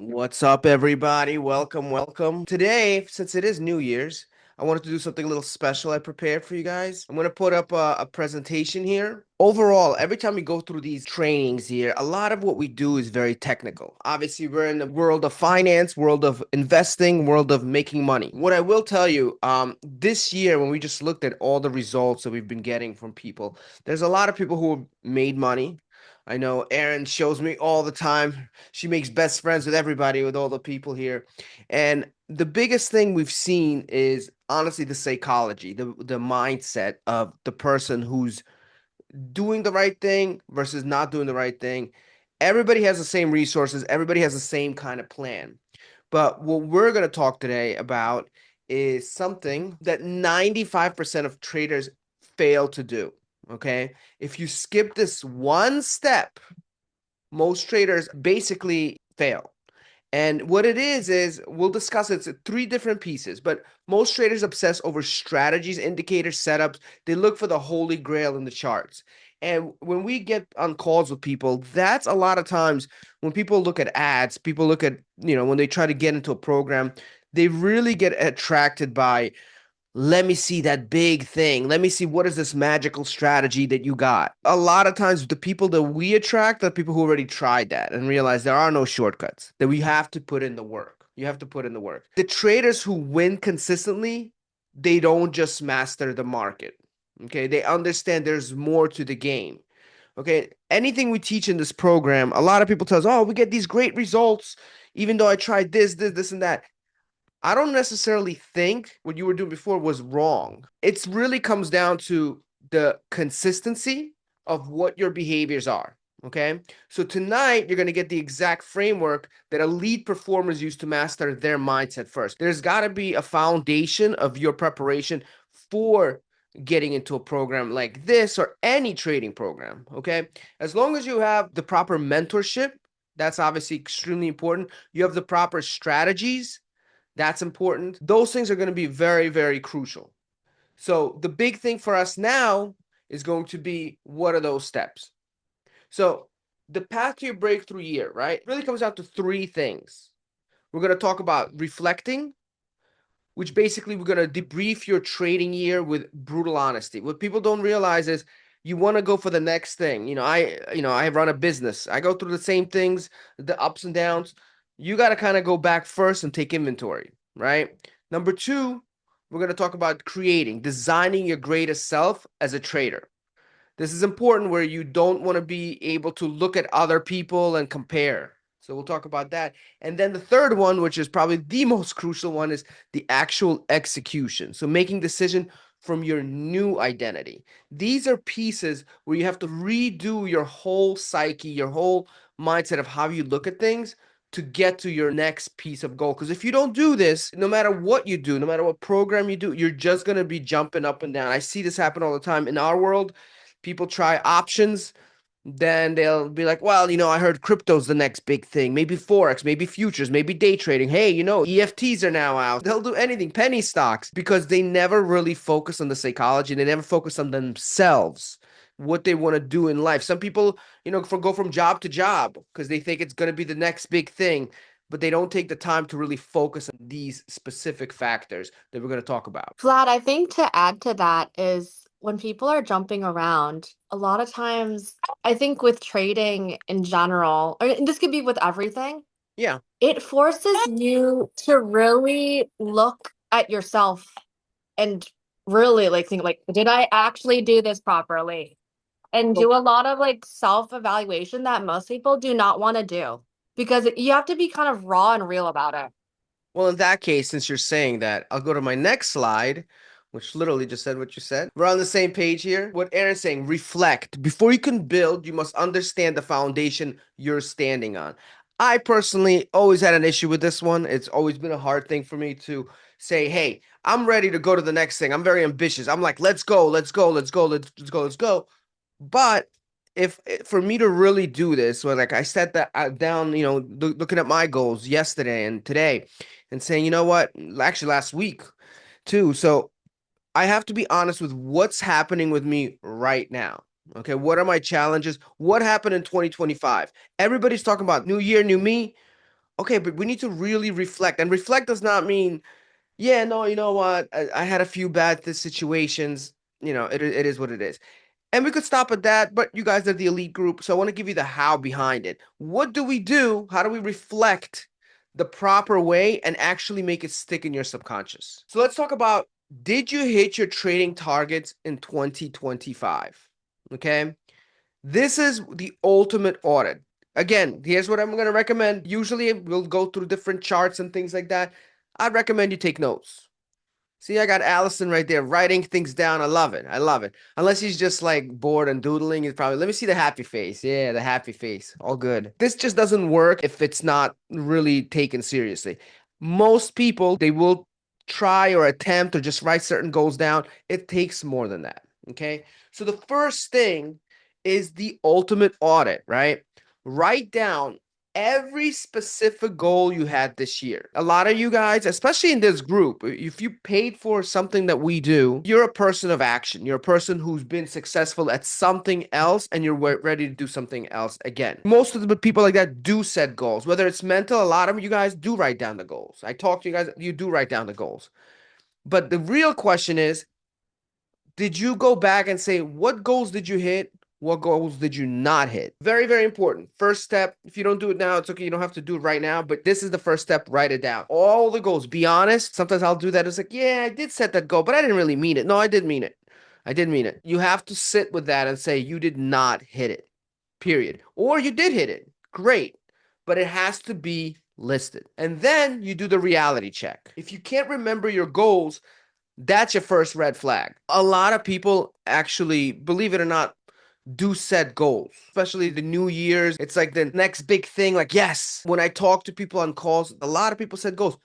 What's up, everybody? Welcome, welcome. Today, since it is New Year's, I wanted to do something a little special I prepared for you guys. I'm going to put up a presentation here. Overall, every time we go through these trainings here, a lot of what we do is very technical. Obviously, we're in the world of finance, world of investing, world of making money. What I will tell you, this year, when we just looked at all the results that we've been getting from people, there's a lot of people who have made money. I know Erin shows me all the time. She makes best friends with everybody, with all the people here. And the biggest thing we've seen is honestly the psychology, the mindset of the person who's doing the right thing versus not doing the right thing. Everybody has the same resources, everybody has the same kind of plan. But what we're going to talk today about is something that 95% of traders fail to do. Okay. If you skip this one step, most traders basically fail. And what it is we'll discuss it. It's three different pieces, but most traders obsess over strategies, indicators, setups. They look for the holy grail in the charts. And when we get on calls with people, that's a lot of times when people look at ads, people look at, when they try to get into a program, they really get attracted by, let me see that big thing. Let me see what is this magical strategy that you got. A lot of times, the people that we attract are people who already tried that and realize there are no shortcuts, that we have to put in the work. You have to put in the work. The traders who win consistently, they don't just master the market. Okay. They understand there's more to the game. Okay. Anything we teach in this program, a lot of people tell us, oh, we get these great results, even though I tried this, and that. I don't necessarily think what you were doing before was wrong. It really comes down to the consistency of what your behaviors are. Okay. So tonight, you're going to get the exact framework that elite performers use to master their mindset first. There's got to be a foundation of your preparation for getting into a program like this or any trading program. Okay. As long as you have the proper mentorship, that's obviously extremely important. You have the proper strategies, that's important. Those things are going to be very, very crucial. So the big thing for us now is going to be, what are those steps? So the path to your breakthrough year, right? It really comes down to three things. We're going to talk about reflecting, which basically we're going to debrief your trading year with brutal honesty. What people don't realize is you want to go for the next thing. I run a business. I go through the same things, the ups and downs. You got to kind of go back first and take inventory, right? Number two, we're going to talk about designing your greatest self as a trader. This is important where you don't want to be able to look at other people and compare. So we'll talk about that. And then the third one, which is probably the most crucial one, is the actual execution. So making decision from your new identity. These are pieces where you have to redo your whole psyche, your whole mindset of how you look at things to get to your next piece of goal. Because if you don't do this, no matter what you do, no matter what program you do, you're just going to be jumping up and down. I see this happen all the time in our world. People try options, then they'll be like, well, I heard crypto's the next big thing. Maybe Forex, maybe futures, maybe day trading. Hey, EFTs are now out. They'll do anything, penny stocks, because they never really focus on the psychology. They never focus on themselves, what they want to do in life. Some people, go from job to job because they think it's going to be the next big thing, but they don't take the time to really focus on these specific factors that we're going to talk about. Vlad, I think to add to that is when people are jumping around, a lot of times, I think with trading in general, or this could be with everything, Yeah. it forces you to really look at yourself and really think did I actually do this properly? And do a lot of self-evaluation that most people do not want to do because you have to be kind of raw and real about it. Well, in that case, since you're saying that, I'll go to my next slide, which literally just said what you said. We're on the same page here. What Aaron's saying, reflect. Before you can build, you must understand the foundation you're standing on. I personally always had an issue with this one. It's always been a hard thing for me to say, hey, I'm ready to go to the next thing. I'm very ambitious. I'm like, let's go, let's go, let's go, let's go, let's go. But if for me to really do this, where like I set that down, looking at my goals yesterday and today, and saying, you know what, actually last week too. So I have to be honest with what's happening with me right now. Okay, what are my challenges? What happened in 2025? Everybody's talking about new year, new me. Okay, but we need to really reflect. And reflect does not mean, yeah, no, you know what? I had a few bad situations. It is what it is. And we could stop at that, but you guys are the elite group, so I want to give you the how behind it. What do we do? How do we reflect the proper way and actually make it stick in your subconscious? So let's talk about, did you hit your trading targets in 2025? Okay. This is the ultimate audit. Again, here's what I'm going to recommend. Usually we'll go through different charts and things like that. I'd recommend you take notes. See, I got Allison right there writing things down. I love it. I love it. Unless he's just like bored and doodling, he's probably, let me see the happy face. Yeah, the happy face. All good. This just doesn't work if it's not really taken seriously. Most people, they will try or attempt or just write certain goals down. It takes more than that. Okay. So the first thing is the ultimate audit, right? Write down every specific goal you had this year. A lot of you guys, especially in this group, if you paid for something that we do, you're a person of action. You're a person who's been successful at something else and you're ready to do something else again. Most of the people like that do set goals, whether it's mental. A lot of you guys do write down the goals. I talk to you guys, you do write down the goals. But the real question is, did you go back and say, what goals did you hit? What goals did you not hit? Very, very important. First step, if you don't do it now, it's okay. You don't have to do it right now, but this is the first step. Write it down. All the goals. Be honest. Sometimes I'll do that. It's like, yeah, I did set that goal, but I didn't really mean it. No, I did mean it. I did mean it. You have to sit with that and say, you did not hit it, period. Or you did hit it. Great. But it has to be listed. And then you do the reality check. If you can't remember your goals, that's your first red flag. A lot of people actually, believe it or not, do set goals, especially the New Year's. It's like the next big thing. Like, yes, when I talk to people on calls, a lot of people set goals,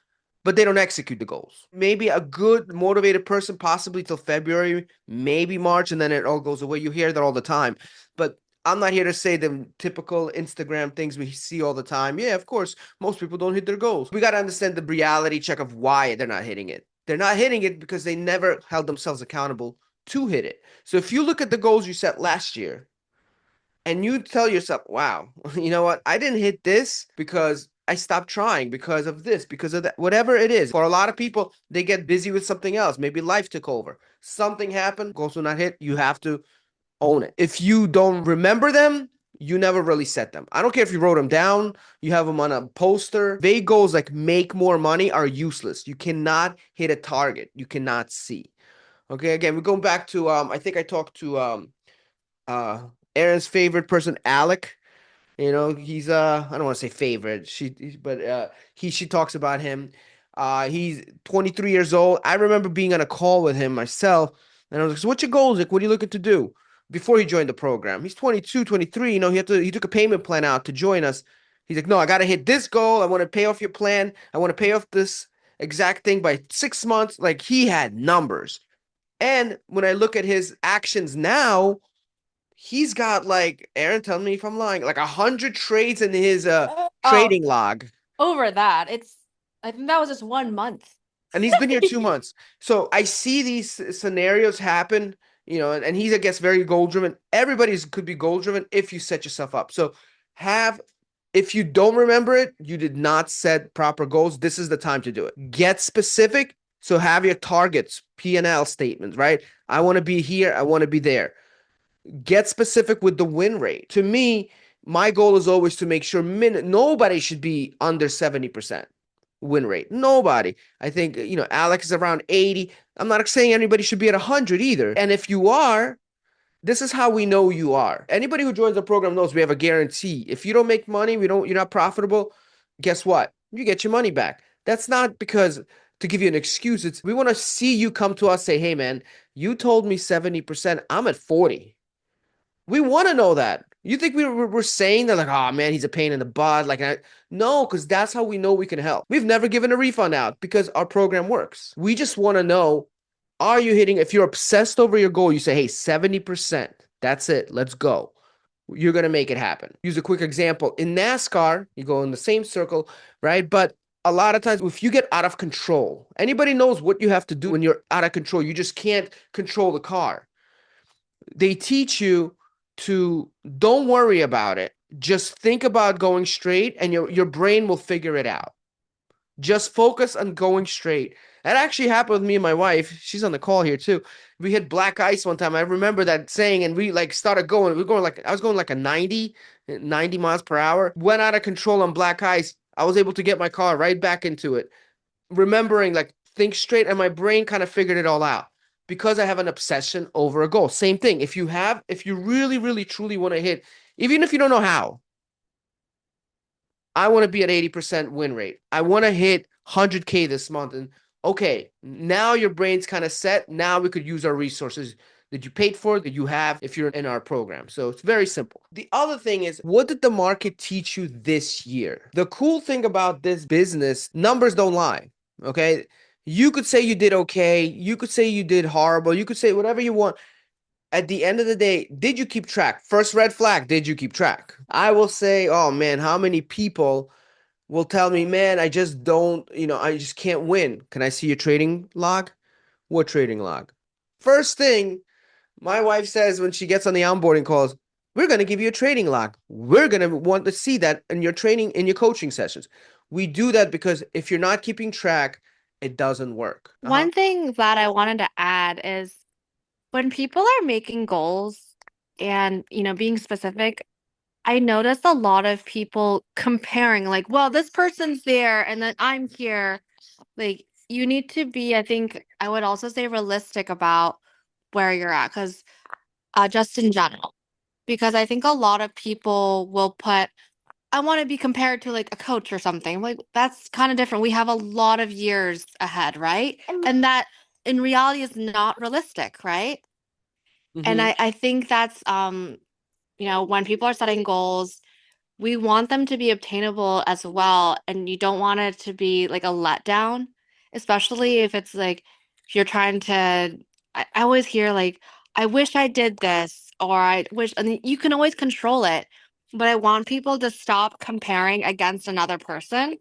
but they don't execute the goals. Maybe a good motivated person, possibly till February, maybe March, and then it all goes away. You hear that all the time. But I'm not here to say the typical Instagram things we see all the time. Yeah, of course, most people don't hit their goals. We got to understand the reality check of why they're not hitting it. They're not hitting it because they never held themselves accountable to hit it. So if you look at the goals you set last year and you tell yourself, wow, you know what? I didn't hit this because I stopped trying, because of this, because of that, whatever it is. For a lot of people, they get busy with something else. Maybe life took over. Something happened, goals will not hit. You have to own it. If you don't remember them, you never really set them. I don't care if you wrote them down, you have them on a poster. Vague goals like make more money are useless. You cannot hit a target. You cannot see. Okay, again, we're going back to I think I talked to uh Aaron's favorite person, Alec. He's I don't want to say favorite. But she talks about him. He's 23 years old. I remember being on a call with him myself, and I was like, "So what's your goals? Like, what are you looking to do?" Before he joined the program. He's 22, 23. He took a payment plan out to join us. He's like, "No, I got to hit this goal. I want to pay off your plan. I want to pay off this exact thing by 6 months." Like, he had numbers. And when I look at his actions now, he's got, like, Aaron, tell me if I'm lying, like 100 trades in his Oh, trading log. over that. I think that was just 1 month. And he's been here 2 months. So I see these scenarios happen, and he's, I guess, very goal driven. Everybody's could be goal driven if you set yourself up. So if you don't remember it, you did not set proper goals. This is the time to do it. Get specific. So have your targets, P&L statements, right? I want to be here. I want to be there. Get specific with the win rate. To me, my goal is always to make sure nobody should be under 70% win rate. Nobody. I think, Alex is around 80. I'm not saying anybody should be at 100 either. And if you are, this is how we know you are. Anybody who joins the program knows we have a guarantee. If you don't make money, you're not profitable, guess what? You get your money back. That's not because to give you an excuse. It's we want to see you come to us, say, "Hey man, you told me 70%, I'm at 40." We want to know that. You think we're saying that, like, "Oh man, he's a pain in the butt." No, because that's how we know we can help. We've never given a refund out because our program works. We just want to know, are you hitting? If you're obsessed over your goal, you say, "Hey, 70%. That's it. Let's go." You're going to make it happen. Use a quick example. In NASCAR, you go in the same circle, right? But a lot of times, if you get out of control, anybody knows what you have to do when you're out of control. You just can't control the car. They teach you to don't worry about it. Just think about going straight and your brain will figure it out. Just focus on going straight. That actually happened with me and my wife. She's on the call here too. We hit black ice one time. I remember that saying, and we like started going. We were going like I was going like a 90 miles per hour. Went out of control on black ice. I was able to get my car right back into it, remembering like think straight, and my brain kind of figured it all out because I have an obsession over a goal. Same thing. If you really, really, truly want to hit, even if you don't know how, I want to be at 80% win rate. I want to hit 100K this month. And okay, now your brain's kind of set. Now we could use our resources that you paid for, that you have if you're in our program. So it's very simple. The other thing is, what did the market teach you this year? The cool thing about this business, numbers don't lie. Okay. You could say you did okay. You could say you did horrible. You could say whatever you want. At the end of the day, did you keep track? First red flag, did you keep track? I will say, oh man, how many people will tell me, man, I just don't, I just can't win. Can I see your trading log? What trading log? First thing my wife says when she gets on the onboarding calls, we're going to give you a trading log. We're going to want to see that in your training, in your coaching sessions. We do that because if you're not keeping track, it doesn't work. One thing that I wanted to add is when people are making goals and, being specific, I notice a lot of people comparing, like, well, this person's there and then I'm here. Like, you need to be, I think, I would also say realistic about where you're at, because just in general, because I think a lot of people will put, I want to be compared to like a coach or something. Like, that's kind of different. We have a lot of years ahead, right? And that in reality is not realistic, right? And Mm-hmm. I think that's when people are setting goals, we want them to be obtainable as well. And you don't want it to be like a letdown, especially if it's like if you're trying to, I always hear like, I wish I did this, or I wish, and you can always control it. But I want people to stop comparing against another person,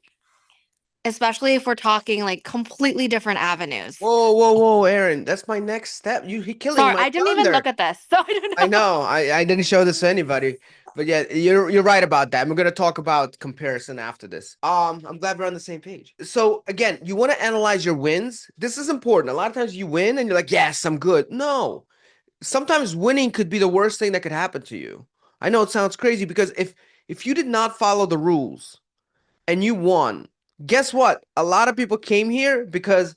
especially if we're talking like completely different avenues. Whoa, whoa, whoa, Aaron, that's my next step. He killing Sorry, my I didn't even thunder. look at this, so I don't I know. know. I didn't show this to anybody. But yeah, you're right about that. We're gonna talk about comparison after this. I'm glad we're on the same page. So again, you want to analyze your wins. This is important. A lot of times you win and you're like, yes, I'm good. No. Sometimes winning could be the worst thing that could happen to you. I know it sounds crazy because if you did not follow the rules and you won, guess what? A lot of people came here because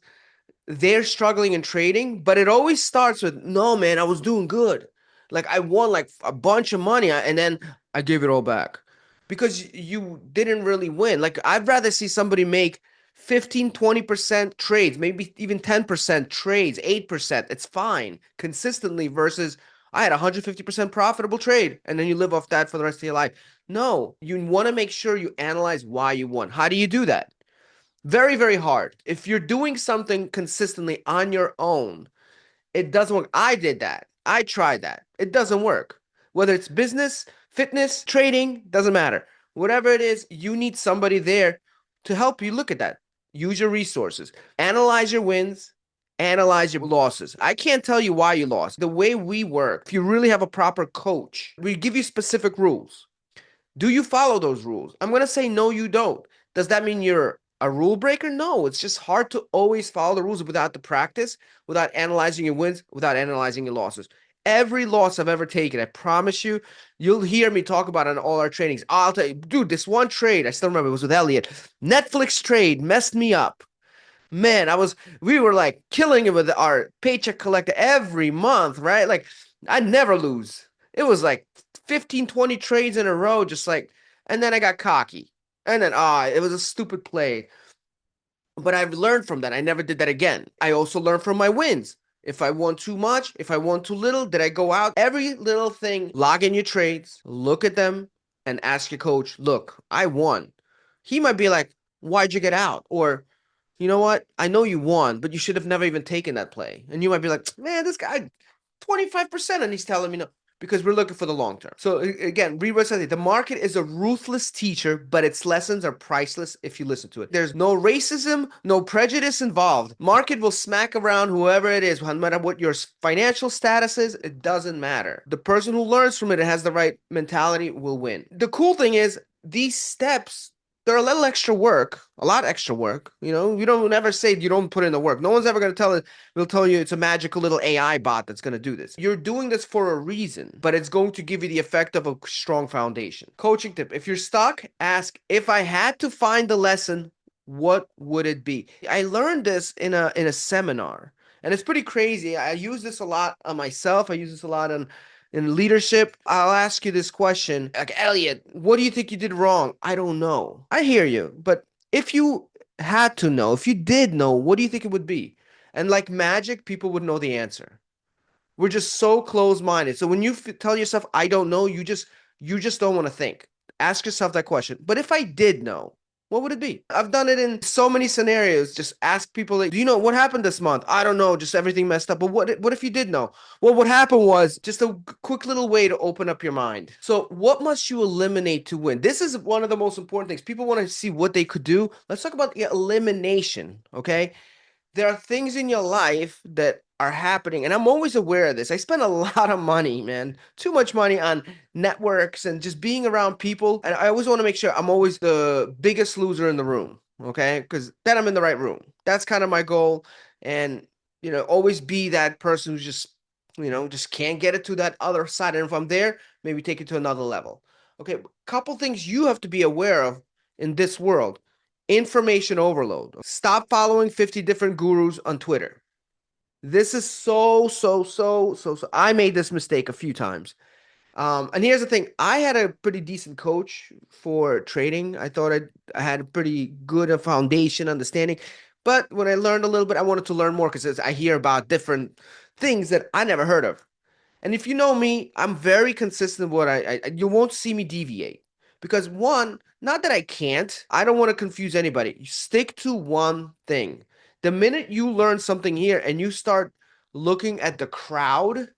they're struggling in trading, but it always starts with, no, man, I was doing good. Like I won like a bunch of money and then I gave it all back because you didn't really win. Like I'd rather see somebody make 15, 20% trades, maybe even 10% trades, 8%. It's fine consistently versus I had 150% profitable trade and then you live off that for the rest of your life. No, you want to make sure you analyze why you won. How do you do that? Very, very hard. If you're doing something consistently on your own, it doesn't work. I did that. I tried that. It doesn't work. Whether it's business, fitness, trading, doesn't matter. Whatever it is, you need somebody there to help you look at that. Use your resources. Analyze your wins, analyze your losses. I can't tell you why you lost. The way we work, if you really have a proper coach, we give you specific rules. Do you follow those rules? I'm going to say no, you don't. Does that mean you're a rule breaker? No, it's just hard to always follow the rules without the practice, without analyzing your wins, without analyzing your losses. Every loss I've ever taken, I promise you, you'll hear me talk about it on all our trainings. I'll tell you, dude, this one trade, I still remember it was with Elliot. Netflix trade messed me up. Man, we were like killing it with our paycheck collector every month, right? Like, I never lose. It was like 15, 20 trades in a row, just like, and then I got cocky. And then, it was a stupid play. But I've learned from that. I never did that again. I also learned from my wins. If I won too much, if I won too little, did I go out? Every little thing, log in your trades, look at them, and ask your coach, look, I won. He might be like, why'd you get out? Or, you know what? I know you won, but you should have never even taken that play. And you might be like, man, this guy, 25%, and he's telling me no. because we're looking for the long term. So again, rewrite something. The market is a ruthless teacher, but its lessons are priceless if you listen to it. There's no racism, no prejudice involved. Market will smack around whoever it is, no matter what your financial status is, it doesn't matter. The person who learns from it and has the right mentality will win. The cool thing is these steps, they're a little extra work, a lot extra work. You know, you don't ever say you don't put in the work. No one's ever going to tell it. Will tell you it's a magical little AI bot that's going to do this. You're doing this for a reason, but it's going to give you the effect of a strong foundation. Coaching tip: if you're stuck, ask, if I had to find the lesson, what would it be? I learned this in a seminar, and it's pretty crazy. I use this a lot on myself. I use this a lot on in leadership. I'll ask you this question, like, Elliot, what do you think you did wrong? I don't know. I hear you, but if you had to know, if you did know, what do you think it would be? And like magic, people would know the answer. We're just so closed-minded. So when you tell yourself, I don't know, you just don't want to think. Ask yourself that question. But if I did know, what would it be? I've done it in so many scenarios. Just ask people, like, do you know what happened this month? I don't know, just everything messed up. But what if you did know? Well, what happened was just a quick little way to open up your mind. So what must you eliminate to win? This is one of the most important things. People want to see what they could do. Let's talk about the elimination, okay? There are things in your life that are happening, and I'm always aware of this. I spend a lot of money, man, too much money on networks and just being around people. And I always want to make sure I'm always the biggest loser in the room, okay? Because then I'm in the right room. That's kind of my goal. And, always be that person who just can't get it to that other side. And if I'm there, maybe take it to another level. Okay, couple things you have to be aware of in this world. Information overload. Stop following 50 different gurus on Twitter. This is so. I made this mistake a few times. And here's the thing. I had a pretty decent coach for trading. I thought I had a pretty good foundation understanding. But when I learned a little bit, I wanted to learn more because I hear about different things that I never heard of. And if you know me, I'm very consistent with what you won't see me deviate. Because one, not that I can't, I don't want to confuse anybody. You stick to one thing. The minute you learn something here and you start looking at the crowd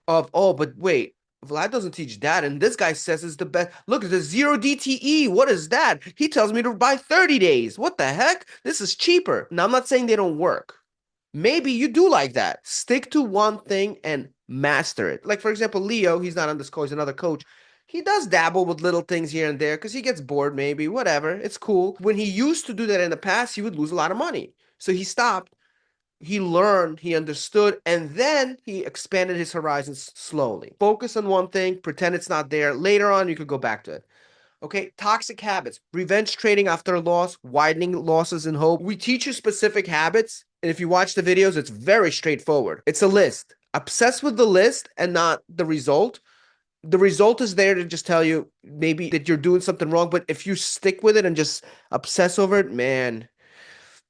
of, oh, but wait, Vlad doesn't teach that, and this guy says it's the best. Look at the zero DTE. What is that? He tells me to buy 30 days. What the heck? This is cheaper. Now, I'm not saying they don't work. Maybe you do like that. Stick to one thing and master it. Like, for example, Leo, he's not on this coach, he's another coach. He does dabble with little things here and there because he gets bored, maybe, whatever. It's cool. When he used to do that in the past, he would lose a lot of money. So he stopped. He learned, he understood, and then he expanded his horizons slowly. Focus on one thing, pretend it's not there. Later on, you could go back to it. Okay, toxic habits, revenge trading after a loss, widening losses in hope. We teach you specific habits, and if you watch the videos, it's very straightforward. It's a list. Obsess with the list and not the result. The result is there to just tell you maybe that you're doing something wrong, but if you stick with it and just obsess over it, man,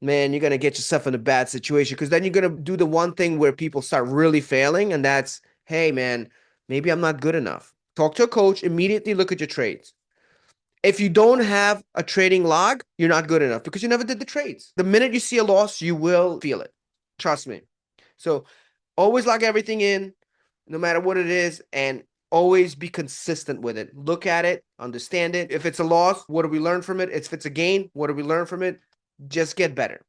you're gonna get yourself in a bad situation because then you're gonna do the one thing where people start really failing, and that's, hey, man, maybe I'm not good enough. Talk to a coach, immediately look at your trades. If you don't have a trading log, you're not good enough because you never did the trades. The minute you see a loss, you will feel it. Trust me. So always log everything in, no matter what it is, and always be consistent with it. Look at it, understand it. If it's a loss, what do we learn from it? If it's a gain, what do we learn from it? Just get better.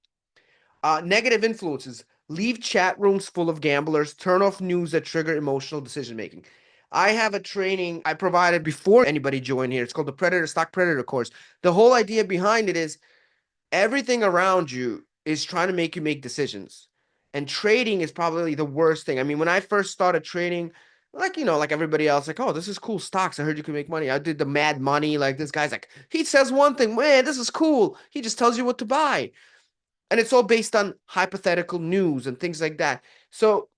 Negative influences. Leave chat rooms full of gamblers. Turn off news that trigger emotional decision making. I have a training I provided before anybody joined here. It's called the Stock Predator course. The whole idea behind it is everything around you is trying to make you make decisions. And trading is probably the worst thing. I mean, when I first started trading, like everybody else, like, oh, this is cool stocks. I heard you can make money. I did the mad money. Like, this guy's like, he says one thing, man, this is cool. He just tells you what to buy. And it's all based on hypothetical news and things like that. So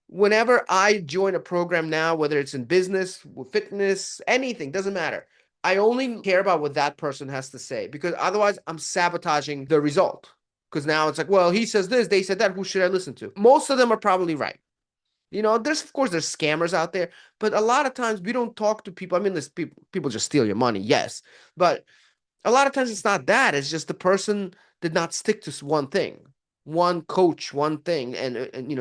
whenever I join a program now, whether it's in business, fitness, anything, doesn't matter. I only care about what that person has to say because otherwise I'm sabotaging the result. Because now it's like, well, he says this, they said that. Who should I listen to? Most of them are probably right. Of course, there's scammers out there, but a lot of times we don't talk to people. I mean, there's people just steal your money, yes, but a lot of times it's not that. It's just the person did not stick to one thing, one coach, one thing, and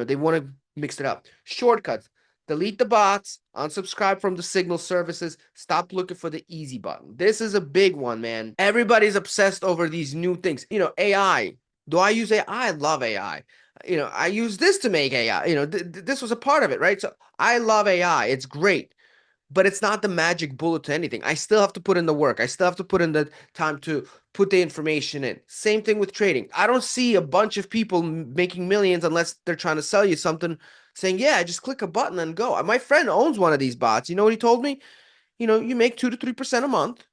they want to mix it up. Shortcuts. Delete the bots, unsubscribe from the signal services, stop looking for the easy button. This is a big one, man. Everybody's obsessed over these new things. AI. Do I use AI? I love AI. I use this to make AI. This was a part of it, right? So I love AI. It's great, but it's not the magic bullet to anything. I still have to put in the work. I still have to put in the time to put the information in. Same thing with trading. I don't see a bunch of people making millions unless they're trying to sell you something saying, yeah, just click a button and go. My friend owns one of these bots. You know what he told me? You make 2 to 3% a month.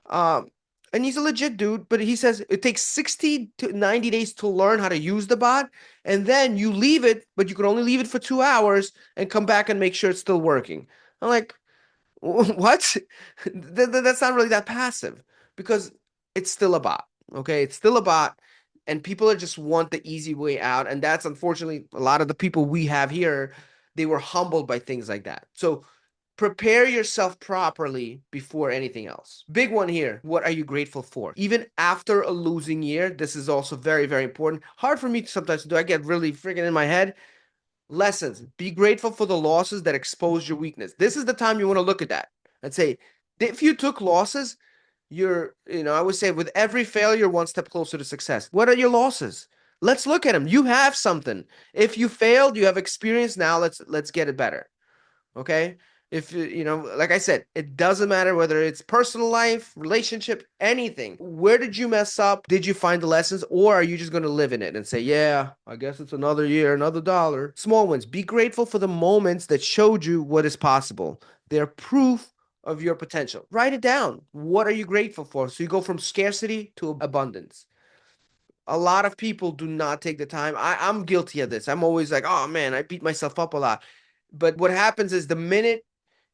Um, and he's a legit dude, but he says it takes 60 to 90 days to learn how to use the bot. And then you leave it, but you can only leave it for 2 hours and come back and make sure it's still working. I'm like, what? That's not really that passive because it's still a bot. Okay. It's still a bot. And people are just want the easy way out. And that's unfortunately a lot of the people we have here, they were humbled by things like that. So prepare yourself properly before anything else. Big one here. What are you grateful for? Even after a losing year, this is also very, very important. Hard for me sometimes to do. I get really freaking in my head. Lessons. Be grateful for the losses that expose your weakness. This is the time you want to look at that and say, if you took losses, I would say with every failure, one step closer to success. What are your losses? Let's look at them. You have something. If you failed, you have experience. Now let's get it better. Okay. If like I said, it doesn't matter whether it's personal life, relationship, anything. Where did you mess up? Did you find the lessons, or are you just going to live in it and say, yeah, I guess it's another year, another dollar? Small wins. Be grateful for the moments that showed you what is possible. They're proof of your potential. Write it down. What are you grateful for? So you go from scarcity to abundance. A lot of people do not take the time. I'm guilty of this. I'm always like, oh man, I beat myself up a lot. But what happens is the minute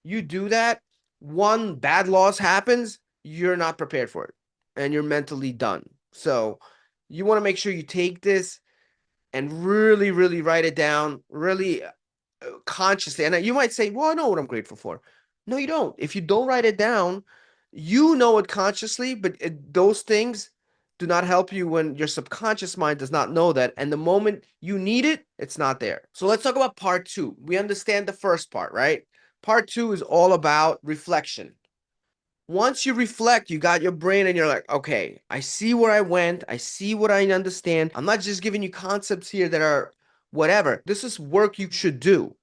you do that, one bad loss happens, you're not prepared for it and you're mentally done. So you want to make sure you take this and really, really write it down, really consciously. And you might say, well, I know what I'm grateful for. No, you don't. If you don't write it down, you know it consciously, but those things do not help you when your subconscious mind does not know that. And the moment you need it, it's not there. So let's talk about part two. We understand the first part, right? Part two is all about reflection. Once you reflect, you got your brain and you're like, okay, I see where I went. I see what I understand. I'm not just giving you concepts here that are whatever. This is work you should do.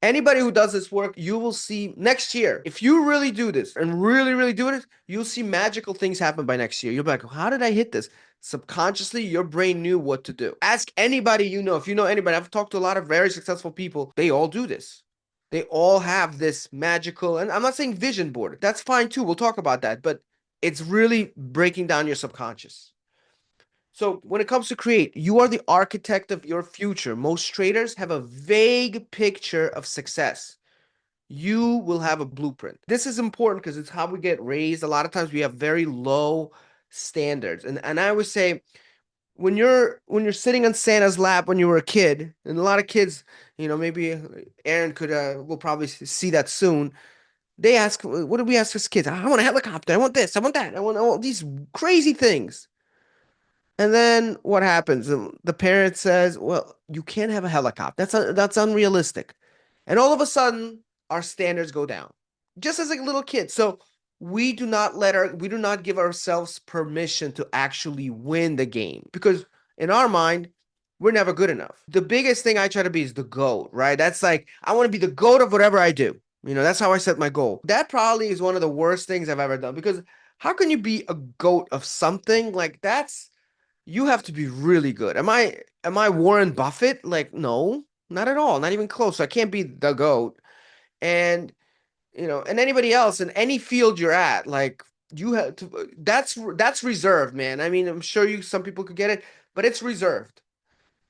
Anybody who does this work, you will see next year. If you really do this and really, really do it, you'll see magical things happen by next year. You'll be like, how did I hit this? Subconsciously, your brain knew what to do. Ask anybody you know. If you know anybody, I've talked to a lot of very successful people. They all do this. They all have this magical, and I'm not saying vision board. That's fine too. We'll talk about that. But it's really breaking down your subconscious. So when it comes to create, you are the architect of your future. Most traders have a vague picture of success. You will have a blueprint. This is important because it's how we get raised. A lot of times we have very low standards. And I always say when you're sitting on Santa's lap when you were a kid, and a lot of kids, maybe Aaron could will probably see that soon. They ask, what do we ask as kids? I want a helicopter. I want this. I want that. I want all these crazy things. And then what happens? The parent says, "Well, you can't have a helicopter. That's unrealistic." And all of a sudden, our standards go down, just as a little kid. So we do not give ourselves permission to actually win the game because in our mind, we're never good enough. The biggest thing I try to be is the GOAT, right? That's like I want to be the GOAT of whatever I do. That's how I set my goal. That probably is one of the worst things I've ever done because how can you be a GOAT of something like that's you have to be really good. Am I Warren Buffett? Like, no, not at all. Not even close. So I can't be the GOAT. And and anybody else in any field you're at, like you have to that's reserved, man. I mean, I'm sure some people could get it, but it's reserved.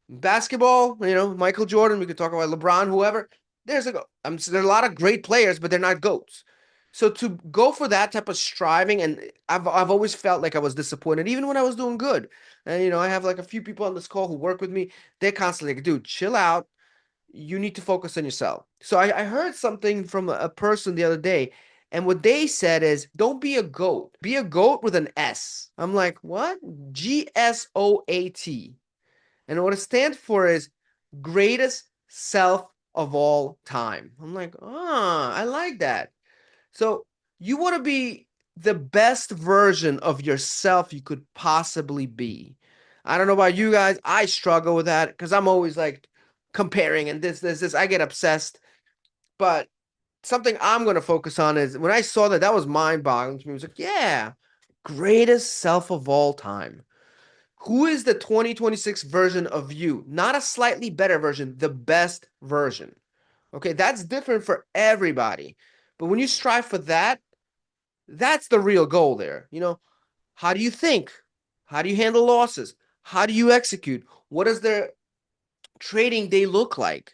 Basketball, Michael Jordan, we could talk about LeBron, whoever. There are a lot of great players, but they're not GOATs. So to go for that type of striving, and I've always felt like I was disappointed, even when I was doing good. And I have like a few people on this call who work with me. They're constantly like, dude, chill out. You need to focus on yourself. So I heard something from a person the other day, and what they said is, don't be a GOAT. Be a GOAT with an S. I'm like, what? GSOAT. And what it stands for is greatest self of all time. I'm like, I like that. So you want to be the best version of yourself you could possibly be. I don't know about you guys. I struggle with that because I'm always like comparing and this. I get obsessed. But something I'm going to focus on is when I saw that, that was mind boggling to me. I was like, yeah, greatest self of all time. Who is the 2026 version of you? Not a slightly better version, the best version. Okay, that's different for everybody. But when you strive for that, that's the real goal there. How do you think? How do you handle losses? How do you execute? What does their trading day look like?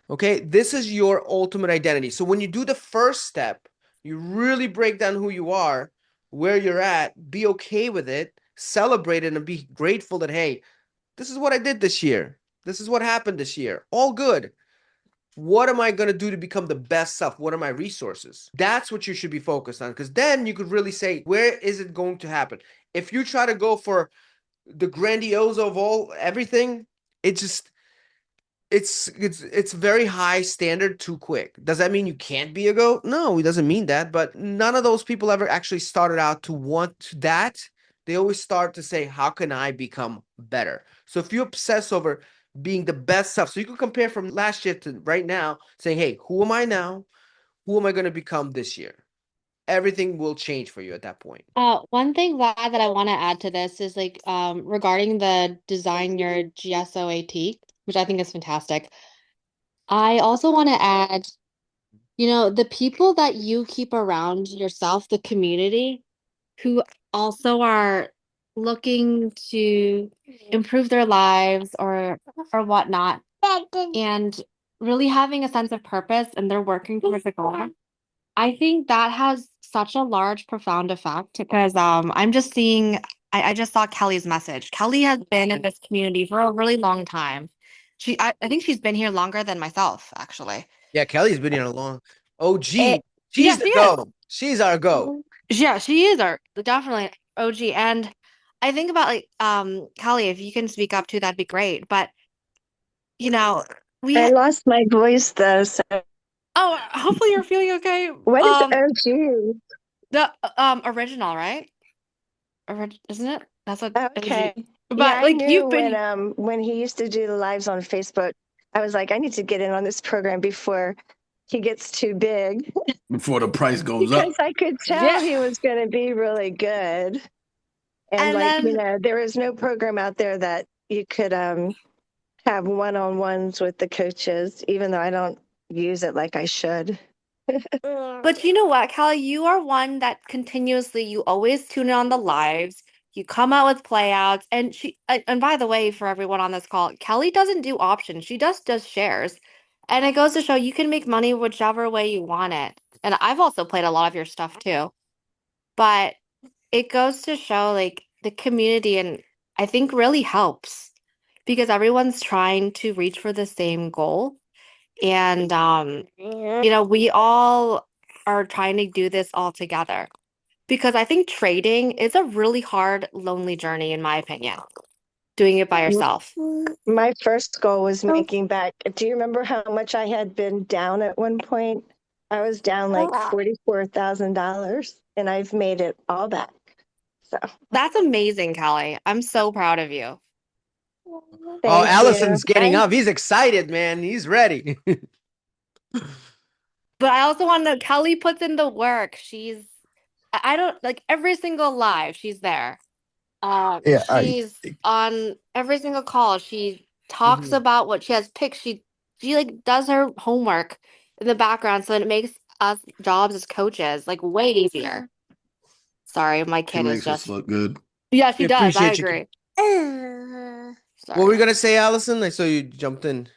Okay, this is your ultimate identity. So when you do the first step, you really break down who you are, where you're at, be okay with it, celebrate it, and be grateful that, hey, this is what I did this year. This is what happened this year. All good. What am I going to do to become the best self? What are my resources? That's what you should be focused on because then you could really say, where is it going to happen? If you try to go for the grandiose of all everything, it just it's very high standard too quick. Does that mean you can't be a goat? No, it doesn't mean that. But none of those people ever actually started out to want that. They always start to say, how can I become better? So if you obsess over being the best self, so you can compare from last year to right now, saying, hey, who am I now? Who am I going to become this year? Everything will change for you at that point. One thing that I want to add to this is like regarding the design your GSOAT, which I think is fantastic. I also want to add, the people that you keep around yourself, the community, who also are looking to improve their lives or whatnot, and really having a sense of purpose and they're working towards a goal. I think that has such a large, profound effect because I'm just seeing I just saw Kelly's message. Kelly has been in this community for a really long time. I think she's been here longer than myself, actually. Yeah, Kelly's been here a long. It, OG, she's yeah, the she is. go. She's our go. Yeah, she is our definitely OG. And I think about like Kelly, if you can speak up too, that'd be great. But you know, we I lost my voice though, so oh, hopefully you're feeling okay. what is OG? The original, right? Isn't it? That's what Okay. OG. Yeah, But I like knew you've been when he used to do the lives on Facebook, I was like, I need to get in on this program before he gets too big before the price goes because up. I could tell yeah. he was going to be really good. And And like, then there is no program out there that you could have one-on-ones with the coaches, even though I don't use it like I should. but you know what, Callie, you are one that continuously you always tune in on the lives. You come out with playouts, and and by the way, for everyone on this call, Kelly doesn't do options. She just does shares, and it goes to show you can make money whichever way you want it. And I've also played a lot of your stuff too, but it goes to show like the community, and I think really helps because everyone's trying to reach for the same goal. And we all are trying to do this all together because I think trading is a really hard, lonely journey, in my opinion, doing it by yourself. My first goal was making back. Do you remember how much I had been down at one point? I was down like $44,000 and I've made it all back. So That's amazing, Kelly. I'm so proud of you. Oh, thank you. Allison's getting up. He's excited, man. He's ready. But I also want to, Kelly puts in the work. I don't like every single live, she's there. Yeah, She's on every single call. She talks Mhm. about what she has picked. She like does her homework in the background, so it makes us jobs as coaches like way easier. Sorry, my she kid is makes us just look good. yeah, We she does. I appreciate you. agree. What were Sorry. you gonna say, Allison? I saw you jumped in.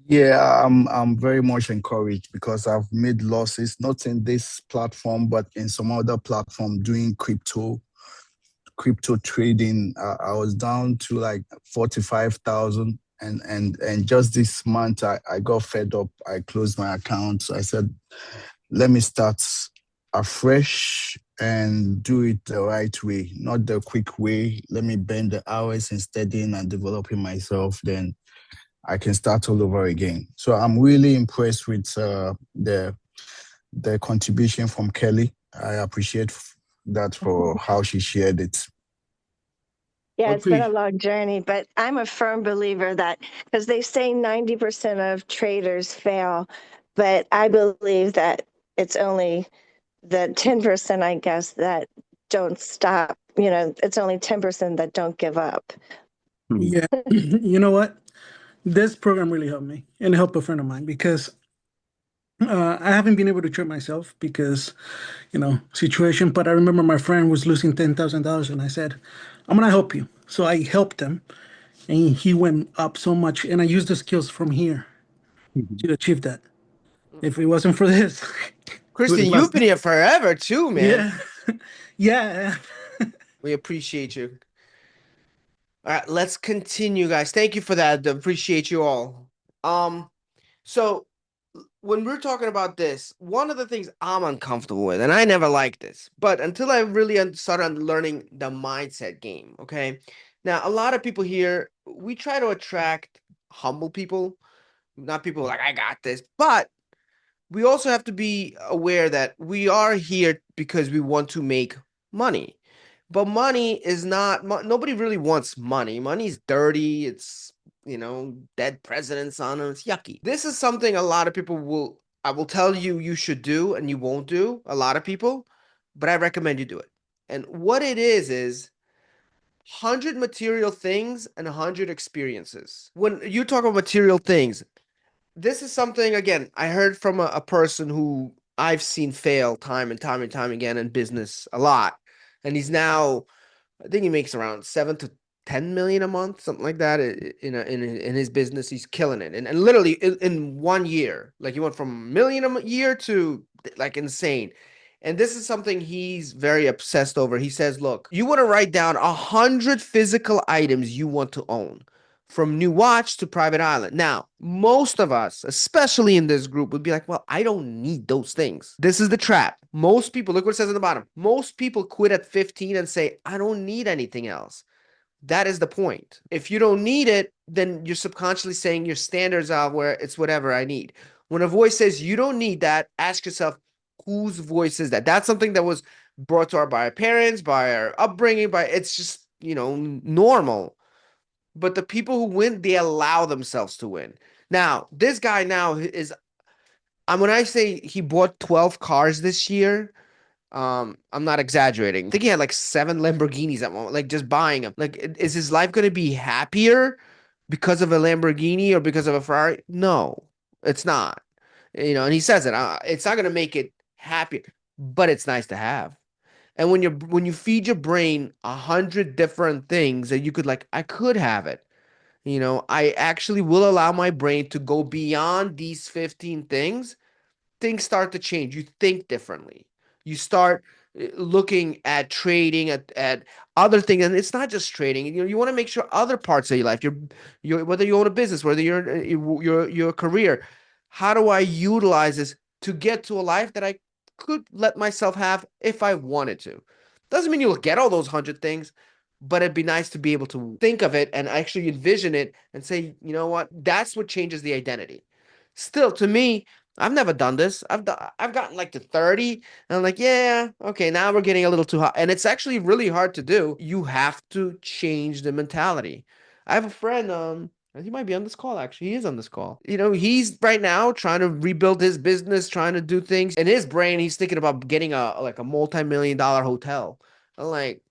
Yeah, I'm very much encouraged because I've made losses, not in this platform, but in some other platform doing crypto trading. I was down to like 45,000, and just this month I got fed up. I closed my account. So I said, let me start afresh and do it the right way, not the quick way. Let me bend the hours in studying and developing myself. Then I can start all over again. So I'm really impressed with the contribution from Kelly. I appreciate that for how she shared it. Yeah, it's been a Agree. long journey, but I'm a firm believer that because they say 90% of traders fail, but I believe that it's only the 10%, I guess, that don't stop. It's only 10% that don't give up. Yeah. You know what? This program really helped me and helped a friend of mine because I haven't been able to trade myself because, situation. But I remember my friend was losing $10,000 and I said, I'm going to help you. So I helped him and he went up so much. And I used the skills from here to achieve that. If it wasn't for this, he would Christian, have you've lost. been here forever too, man. Yeah. Yeah. We appreciate you. All right, let's continue, guys. Thank you for that. Appreciate you all. So when we're talking about this, one of the things I'm uncomfortable with, and I never liked this, but until I really started learning the mindset game, okay? Now, a lot of people here, we try to attract humble people, not people like, I got this, but we also have to be aware that we are here because we want to make money. But money is not, nobody really wants money. Money's dirty. It's, dead presidents on it. It's yucky. This is something a lot of people I will tell you you should do and you won't do, a lot of people, but I recommend you do it. And what it is 100 material things and 100 experiences. When you talk about material things, this is something, again, I heard from a person who I've seen fail time and time and time again in business a lot. And he's now, I think he makes around 7 to 10 million a month, something like that. In his business, he's killing it, and literally in 1 year, like he went from a million a year to like insane. And this is something he's very obsessed over. He says, "Look, you want to write down 100 physical items you want to own." From new watch to private island. Now, most of us, especially in this group, would be like, well, I don't need those things. This is the trap. Most people, look what it says at the bottom. Most people quit at 15 and say, I don't need anything else. That is the point. If you don't need it, then you're subconsciously saying your standards are where it's whatever I need. When a voice says you don't need that, ask yourself, whose voice is that? That's something that was brought to our by our parents, by our upbringing, it's just, normal. But the people who win, they allow themselves to win. Now, this guy now is, when I say he bought 12 cars this year, I'm not exaggerating. I think he had like 7 Lamborghinis at one moment, like just buying them. Like, is his life going to be happier because of a Lamborghini or because of a Ferrari? No, it's not. And he says it. It's not going to make it happier, but it's nice to have. And when you feed your brain 100 different things that you could like, I could have it. I actually will allow my brain to go beyond these 15 things start to change. You think differently. You start looking at trading at other things, and it's not just trading. You want to make sure other parts of your life, your whether you own a business, whether your career, how do I utilize this to get to a life that I could let myself have if I wanted to? Doesn't mean you'll get all those 100 things, but it'd be nice to be able to think of it and actually envision it and say, you know what, that's what changes the identity. Still, to me, I've never done this. I've gotten like to 30 and I'm like, yeah, okay, now we're getting a little too hot. And it's actually really hard to do. You have to change the mentality. I have a friend, he might be on this call actually. He is on this call. He's right now trying to rebuild his business, trying to do things. In his brain, he's thinking about getting a multi-million-dollar hotel. I'm like,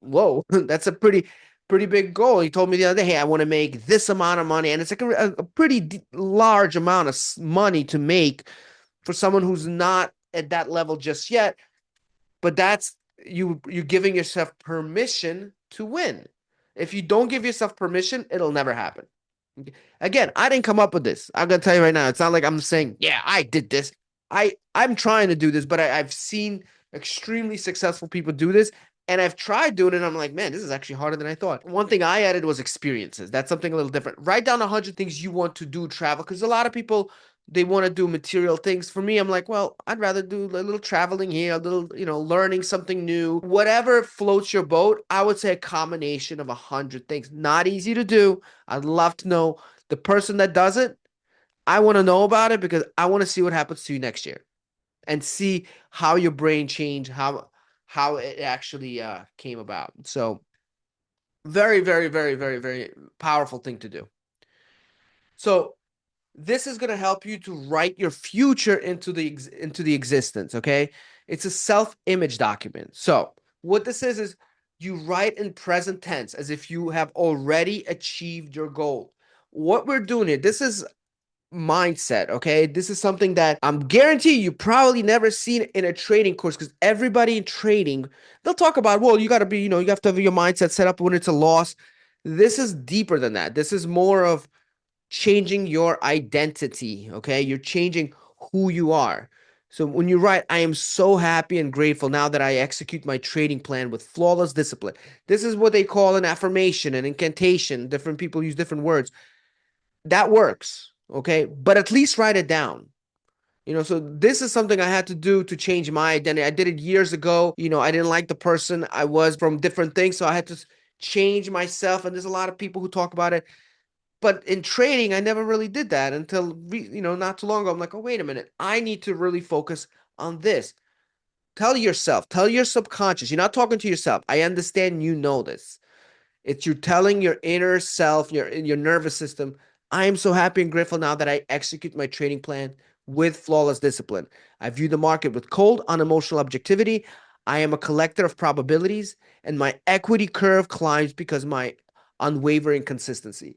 whoa, that's a pretty big goal. He told me the other day, hey, I want to make this amount of money. And it's like a pretty large amount of money to make for someone who's not at that level just yet. But that's you giving yourself permission to win. If you don't give yourself permission, it'll never happen. Again, I didn't come up with this. I'm gonna tell you right now. It's not like I'm saying, yeah, I did this. I'm trying to do this, but I've seen extremely successful people do this. And I've tried doing it, and I'm like, man, this is actually harder than I thought. One thing I added was experiences. That's something a little different. Write down 100 things you want to do, travel, because a lot of people, they want to do material things. For me, I'm like, well, I'd rather do a little traveling here, a little, learning something new. Whatever floats your boat, I would say a combination of 100 things. Not easy to do. I'd love to know The person that does it, I want to know about it because I want to see what happens to you next year and see how your brain changed, how it actually came about. So very, very, very, very, very powerful thing to do. So this is going to help you to write your future into the existence, okay? It's a self-image document. So what this is you write in present tense as if you have already achieved your goal. What we're doing here, this is mindset, okay? This is something that I'm guarantee you probably never seen in a trading course, because everybody in trading, they'll talk about, well, you got to be, you have to have your mindset set up when it's a loss. This is deeper than that. This is more of changing your identity, okay? You're changing who you are. So when you write, I am so happy and grateful now that I execute my trading plan with flawless discipline. This is what they call an affirmation, an incantation. Different people use different words. That works, okay? But at least write it down. So this is something I had to do to change my identity. I did it years ago. I didn't like the person I was from different things, so I had to change myself. And there's a lot of people who talk about it. But in trading, I never really did that until, not too long ago. I'm like, oh, wait a minute. I need to really focus on this. Tell yourself, tell your subconscious. You're not talking to yourself. I understand you know this. It's you telling your inner self, your nervous system, I am so happy and grateful now that I execute my trading plan with flawless discipline. I view the market with cold, unemotional objectivity. I am a collector of probabilities, and my equity curve climbs because my unwavering consistency.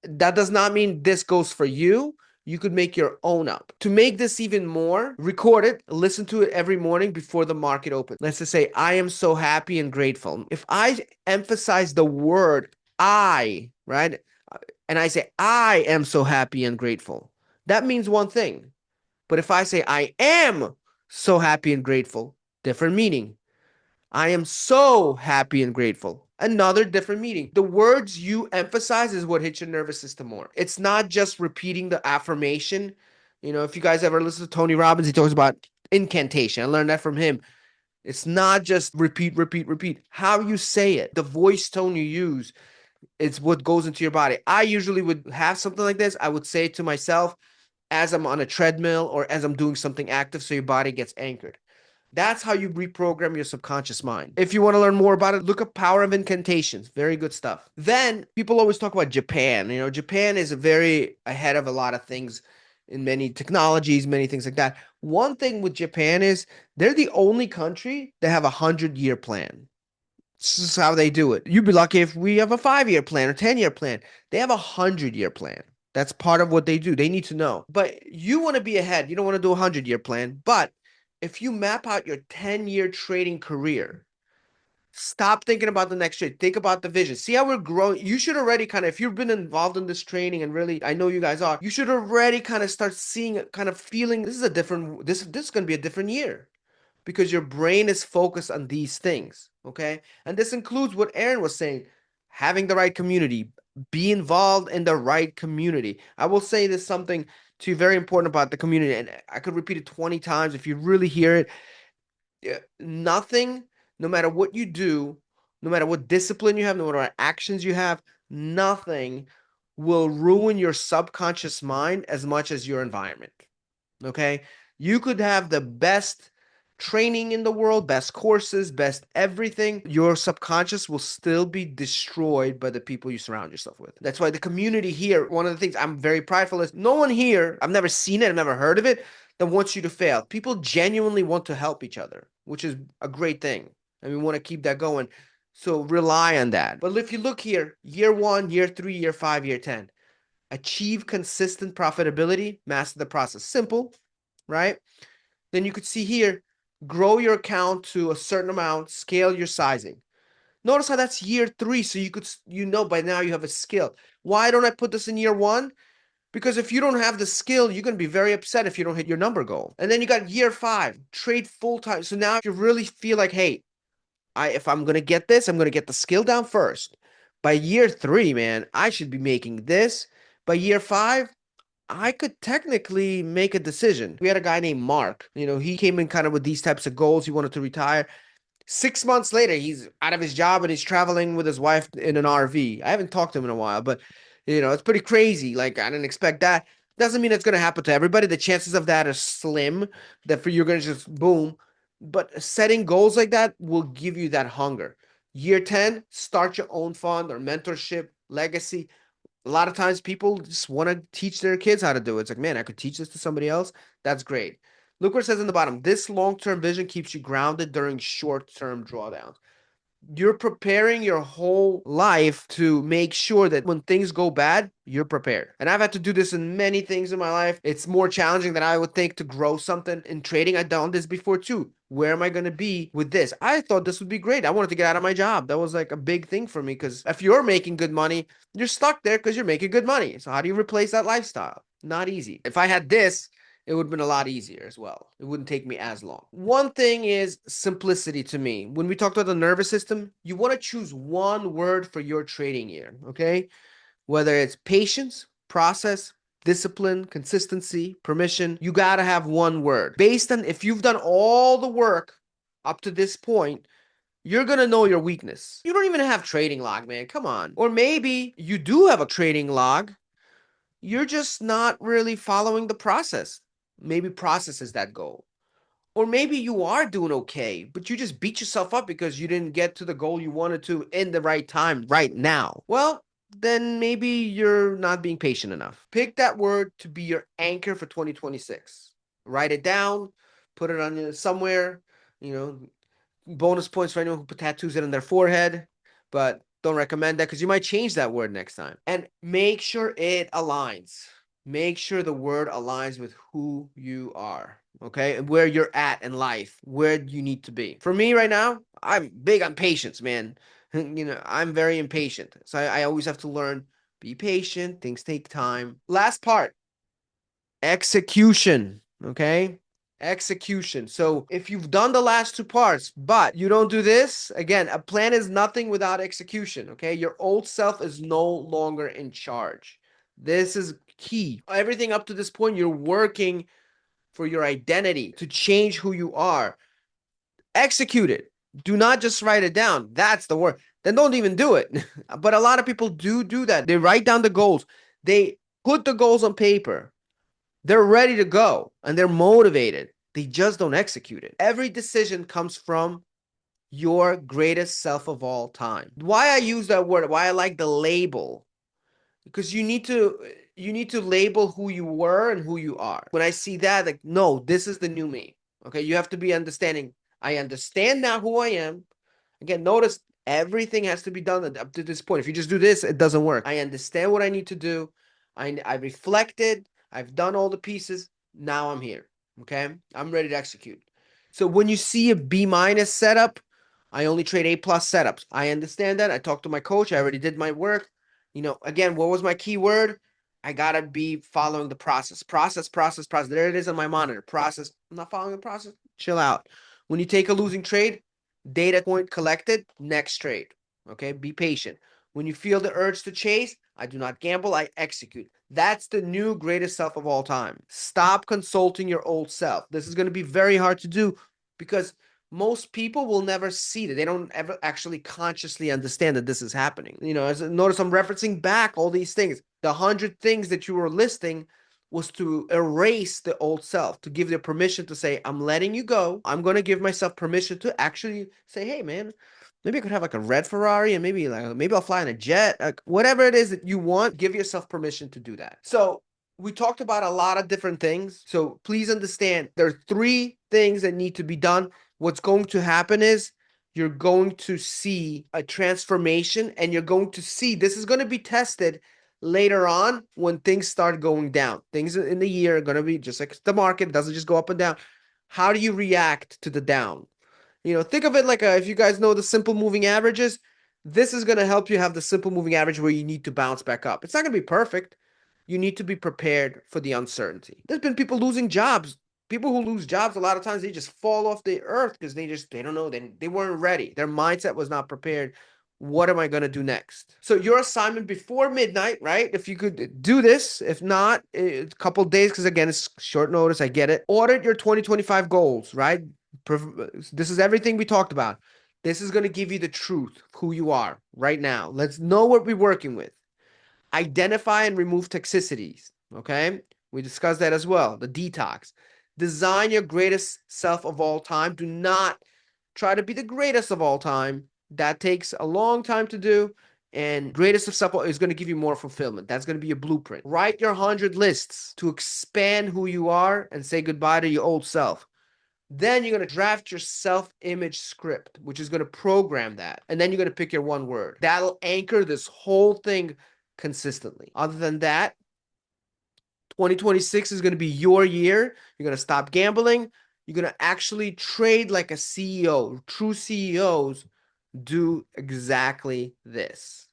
That does not mean this goes for you. You could make your own up. To make this even more, record it, listen to it every morning before the market opens. Let's just say, I am so happy and grateful. If I emphasize the word I, right? And I say, I am so happy and grateful, that means one thing. But if I say, I am so happy and grateful, different meaning. I am so happy and grateful, another different meaning. The words you emphasize is what hits your nervous system more. It's not just repeating the affirmation. If you guys ever listen to Tony Robbins, he talks about incantation. I learned that from him. It's not just repeat, repeat, repeat. How you say it, the voice tone you use, it's what goes into your body. I usually would have something like this. I would say it to myself as I'm on a treadmill or as I'm doing something active, so your body gets anchored. That's how you reprogram your subconscious mind. If you want to learn more about it, look up Power of Incantations. Very good stuff. Then people always talk about Japan. Japan is very ahead of a lot of things in many technologies, many things like that. One thing with Japan is they're the only country that have a 100-year plan. This is how they do it. You'd be lucky if we have a 5-year plan or 10-year plan. They have a 100-year plan. That's part of what they do. They need to know. But you want to be ahead. You don't want to do a 100-year plan. But if you map out your 10-year trading career, stop thinking about the next trade. Think about the vision. See how we're growing. You should already if you've been involved in this training, and really, I know you guys are, you should already start seeing, feeling this is this is going to be a different year, because your brain is focused on these things, okay? And this includes what Aaron was saying, having the right community, be involved in the right community. I will say this something too very important about the community, and I could repeat it 20 times if you really hear it. Nothing, no matter what you do, no matter what discipline you have, no matter what actions you have, nothing will ruin your subconscious mind as much as your environment, okay? You could have the best training in the world, best courses, best everything. Your subconscious will still be destroyed by the people you surround yourself with. That's why the community here, one of the things I'm very prideful is no one here, I've never seen it, I've never heard of it, that wants you to fail. People genuinely want to help each other, which is a great thing. And we want to keep that going. So rely on that. But if you look here, year 1, year 3, year 5, year 10, achieve consistent profitability, master the process. Simple, right? Then you could see here, grow your account to a certain amount, scale your sizing. Notice how that's year 3. So by now you have a skill. Why don't I put this in year 1? Because if you don't have the skill, you're going to be very upset if you don't hit your number goal. And then you got year 5, trade full time. So now if you really feel like, hey, if I'm going to get this, I'm going to get the skill down first. By year 3, man, I should be making this. By year 5, I could technically make a decision. We had a guy named Mark. He came in with these types of goals. He wanted to retire. 6 months later, he's out of his job and he's traveling with his wife in an RV. I haven't talked to him in a while, but It's pretty crazy. Like, I didn't expect that. Doesn't mean it's going to happen to everybody. The chances of that are slim, that you're going to just boom. But setting goals like that will give you that hunger. Year 10, start your own fund or mentorship, legacy. A lot of times people just want to teach their kids how to do it. It's like, man, I could teach this to somebody else. That's great. Look what it says in the bottom. This long-term vision keeps you grounded during short-term drawdowns. You're preparing your whole life to make sure that when things go bad, you're prepared. And I've had to do this in many things in my life. It's more challenging than I would think to grow something in trading. I've done this before too. Where am I going to be with this? I thought this would be great. I wanted to get out of my job. That was like a big thing for me because if you're making good money, you're stuck there because you're making good money. So how do you replace that lifestyle? Not easy. If I had this, it would have been a lot easier as well. It wouldn't take me as long. One thing is simplicity to me. When we talked about the nervous system, you want to choose one word for your trading year, okay? Whether it's patience, process, discipline, consistency, permission, you got to have one word. Based on if you've done all the work up to this point, you're going to know your weakness. You don't even have trading log, man. Come on. Or maybe you do have a trading log. You're just not really following the process. Maybe process is that goal. Or maybe you are doing okay, but you just beat yourself up because you didn't get to the goal you wanted to in the right time right now. Well, then maybe you're not being patient enough. Pick that word to be your anchor for 2026. Write it down, put it on somewhere, you know, bonus points for anyone who put tattoos it on their forehead, but don't recommend that because you might change that word next time. And make sure it aligns. Make sure the word aligns with who you are, okay? And where you're at in life, where you need to be. For me right now, I'm big on patience, man. I'm very impatient. So I always have to learn, be patient. Things take time. Last part, execution, okay? Execution. So if you've done the last two parts, but you don't do this, again, a plan is nothing without execution, okay? Your old self is no longer in charge. This is key. Everything up to this point, you're working for your identity to change who you are. Execute it. Do not just write it down. That's the word. Then don't even do it. But a lot of people do that. They write down the goals. They put the goals on paper. They're ready to go and they're motivated. They just don't execute it. Every decision comes from your greatest self of all time. Why I use that word, why I like the label, because you need to label who you were and who you are. When I see that, like, no, this is the new me. Okay, you have to be understanding. I understand now who I am. Again, notice everything has to be done up to this point. If you just do this, it doesn't work. I understand what I need to do. I reflected. I've done all the pieces. Now I'm here. Okay, I'm ready to execute. So when you see a B minus setup, I only trade A plus setups. I understand that. I talked to my coach. I already did my work. Again, what was my key word? I gotta be following the process. Process. There it is on my monitor. Process. I'm not following the process. Chill out. When you take a losing trade, data point collected, next trade. Okay, be patient. When you feel the urge to chase, I do not gamble, I execute. That's the new greatest self of all time. Stop consulting your old self. This is going to be very hard to do because most people will never see that. They don't ever actually consciously understand that this is happening. Notice I'm referencing back all these things. The 100 things that you were listing was to erase the old self, to give you permission to say, I'm letting you go. I'm going to give myself permission to actually say, hey, man, maybe I could have like a red Ferrari and maybe I'll fly in a jet. Like, whatever it is that you want, give yourself permission to do that. So we talked about a lot of different things. So please understand there are 3 things that need to be done. What's going to happen is you're going to see a transformation and you're going to see this is going to be tested later on when things start going down. Things in the year are going to be just like the market. It doesn't just go up and down. How do you react to the down? Think of it like if you guys know the simple moving averages, this is going to help you have the simple moving average where you need to bounce back up. It's not going to be perfect. You need to be prepared for the uncertainty. There's been people losing jobs. People who lose jobs, a lot of times they just fall off the earth because they don't know. They weren't ready. Their mindset was not prepared. What am I going to do next? So your assignment before midnight, right? If you could do this, if not, a couple days, because again, it's short notice. I get it. Audit your 2025 goals, right? This is everything we talked about. This is going to give you the truth of who you are right now. Let's know what we're working with. Identify and remove toxicities. Okay. We discussed that as well. The detox. Design your greatest self of all time. Do not try to be the greatest of all time. That takes a long time to do. And greatest of self is going to give you more fulfillment. That's going to be your blueprint. Write your 100 lists to expand who you are and say goodbye to your old self. Then you're going to draft your self-image script, which is going to program that. And then you're going to pick your one word. That'll anchor this whole thing consistently. Other than that, 2026 is going to be your year. You're going to stop gambling. You're going to actually trade like a CEO. True CEOs do exactly this.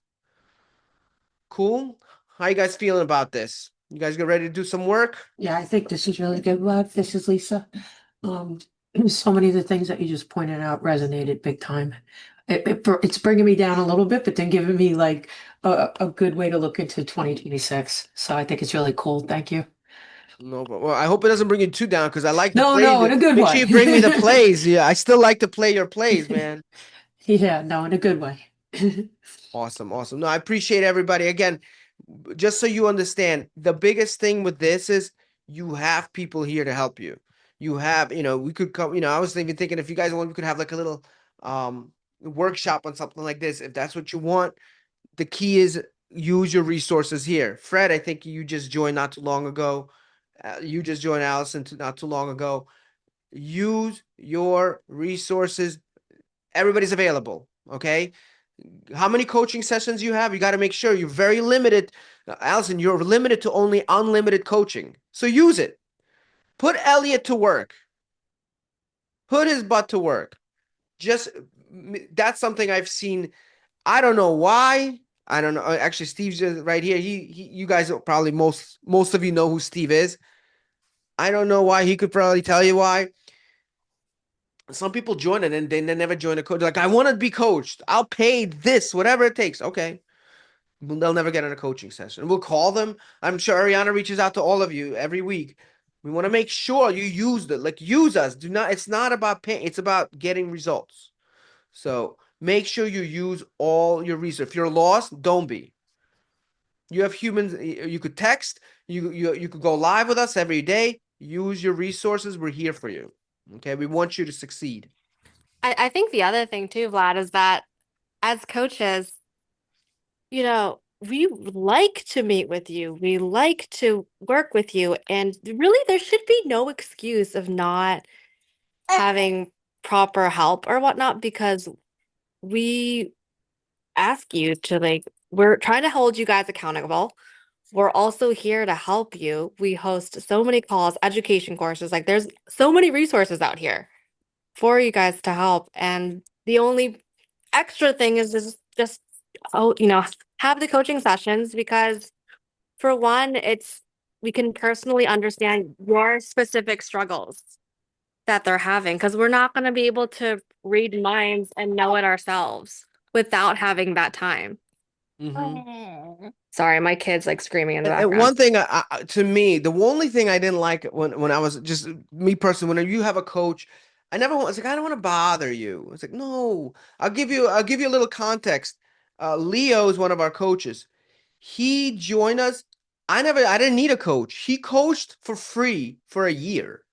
Cool? How you guys feeling about this? You guys get ready to do some work? Yeah, I think this is really good, Vlad. This is Lisa. Um, so many of the things that you just pointed out resonated big time. It's bringing me down a little bit, but then giving me like a good way to look into 2026. So I think it's really cool. Thank you. No, but well, I hope it doesn't bring you too down because I like to No, play. no, in a good Make way. sure you bring me the plays. Yeah, I still like to play your plays, man. Yeah, no, in a good way. Awesome, awesome. No, I appreciate everybody. Again, just so you understand, the biggest thing with this is you have people here to help you. You have, we could come, I was even thinking if you guys want, we could have like a little workshop on something like this. If that's what you want, the key is use your resources here. Fred, I think you just joined not too long ago. You just joined Allison not too long ago. Use your resources. Everybody's available. Okay. How many coaching sessions you have? You got to make sure you're very limited. Allison, you're limited to only unlimited coaching. So use it. Put Elliot to work. Put his butt to work. Just that's something I've seen. I don't know why. I don't know. Actually, Steve's just right here. You guys probably most of you know who Steve is. I don't know why. He could probably tell you why. Some people join it and they never join a coach. Like, I want to be coached. I'll pay this, whatever it takes. Okay. They'll never get in a coaching session. We'll call them. I'm sure Ariana reaches out to all of you every week. We want to make sure you use it. Like, use us. It's not about paying. It's about getting results. So make sure you use all your resources. If you're lost, don't be. You have humans. You could text. You could go live with us every day. Use your resources. We're here for you. Okay. We want you to succeed. I think the other thing too, Vlad, is that as coaches, we like to meet with you. We like to work with you. And really, there should be no excuse of not having proper help or whatnot, because we ask you to we're trying to hold you guys accountable. We're also here to help you. We host so many calls, education courses. Like, there's so many resources out here for you guys to help. And the only extra thing is just, oh, have the coaching sessions, because for one, we can personally understand your specific struggles that they're having, because we're not going to be able to read minds and know it ourselves without having that time. Mm-hmm. Sorry, my kid's like screaming in the And background. one thing, to me, the only thing I didn't like when I was just me personally, when you have a coach, it's like, I don't want to bother you. It's like, no, I'll give you a little context. Leo is one of our coaches. He joined us. I didn't need a coach. He coached for free for a year.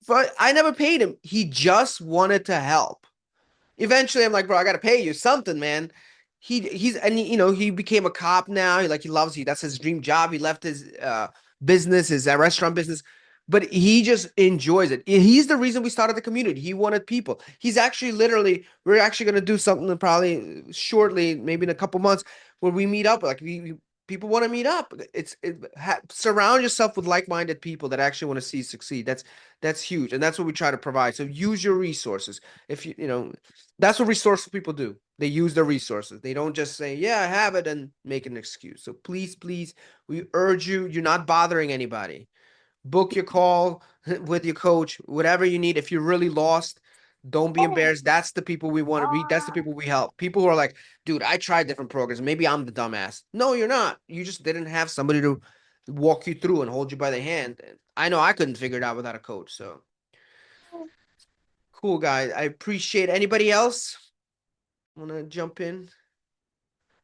But I never paid him. He just wanted to help. Eventually, I'm like, bro, I gotta pay you something, man. He became a cop now. He loves you. That's his dream job. He left his business, his restaurant business, but he just enjoys it. He's the reason we started the community. He wanted people. We're actually gonna do something probably shortly, maybe in a couple months, where we meet up. Like, people want to meet up. Surround yourself with like-minded people that actually want to see you succeed. That's huge, and that's what we try to provide. So use your resources. If that's what resourceful people do. They use their resources. They don't just say, yeah, I have it, and make an excuse. So please, we urge you, you're not bothering anybody. Book your call with your coach, whatever you need. If you're really lost, don't be embarrassed. That's the people we want to be. That's the people we help. People who are like, dude, I tried different programs. Maybe I'm the dumbass. No, you're not. You just didn't have somebody to walk you through and hold you by the hand. I know I couldn't figure it out without a coach. So cool, guys. I appreciate. Anybody else want to jump in?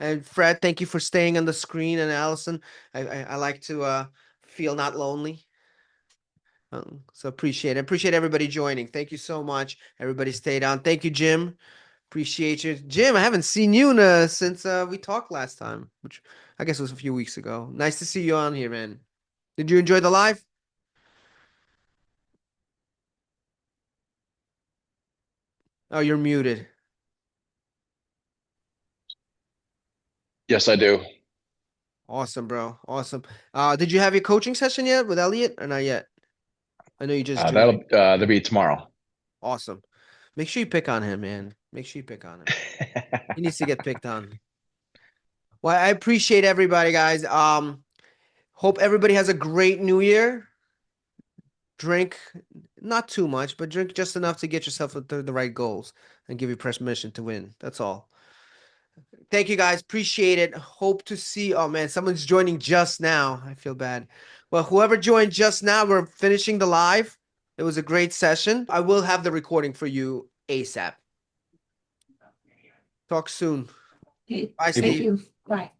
And Fred, thank you for staying on the screen. And Allison, I like to feel not lonely. So appreciate it. Appreciate everybody joining. Thank you so much. Everybody stayed on. Thank you, Jim. Appreciate you. Jim, I haven't seen you since we talked last time, which I guess was a few weeks ago. Nice to see you on here, man. Did you enjoy the live? Oh, you're muted. Yes, I do. Awesome, bro. Awesome. Did you have your coaching session yet with Elliot or not yet? I know you just joined. That'll be tomorrow. Awesome. Make sure you pick on him, man. Make sure you pick on him. He needs to get picked on. Well, I appreciate everybody, guys. Hope everybody has a great new year. Drink not too much, but drink just enough to get yourself to the right goals and give you permission to win. That's all. Thank you, guys. Appreciate it. Hope to see. Oh man, someone's joining just now. I feel bad. Well, whoever joined just now, we're finishing the live. It was a great session. I will have the recording for you ASAP. Talk soon. Okay, Bye, thank Steve. you. Bye.